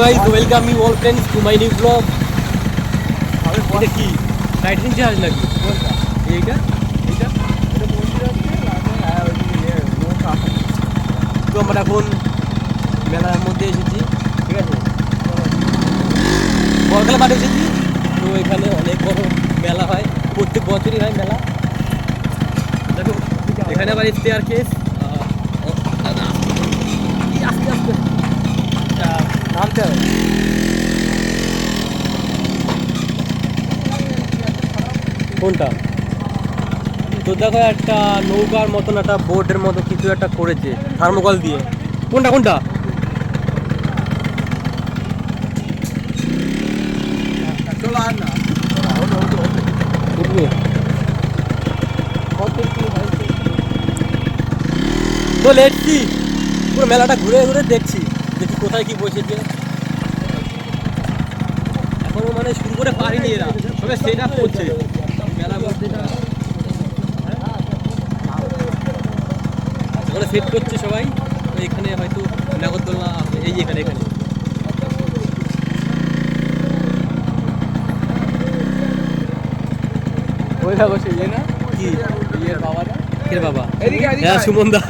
guys, welcome you all friends to my new vlog. এটা কি নাইট্রিন জাহাজ নাকি এইটা এইটা তো আমরা এখন মেলার মধ্যে এসেছি, ঠিক আছে, বড়কালে মাঠে এসেছি। তো এখানে অনেক বড় মেলা হয়, প্রত্যেক বছরই হয় মেলা। দেখো এখানে আবার স্টেয়ার কেস, আস্তে আস্তে নামতে হবে। কোনটা তো দেখো একটা নৌকার মতন একটা বোটের মতো কিছু একটা করেছে থার্মোকল দিয়ে। কোনটা কোনটা উঠবে তো লেটছি, পুরো মেলাটা ঘুরে ঘুরে দেখছি দেখি কোথায় কি বসেছে। এখনো মানে শুরু করে পারিনি, এরা সবাই সেট আপ করছে মেলা বলতে, ওখানে সেট করছে সবাই। এখানে হয়তো নাগরদোলনা এই এখানে এখানে ওই দেখো সেই না কি বাবাটা, কে বাবা? হ্যাঁ সুমন দা,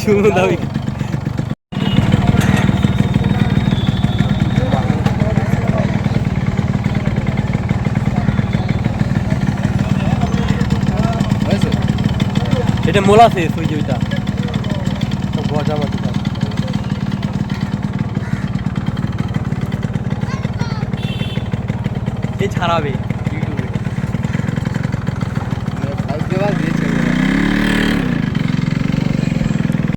সুমন দা। এটা মোলা শেষ ওই যে ওইটা গজা মাটিটা এই ছাড়াবে।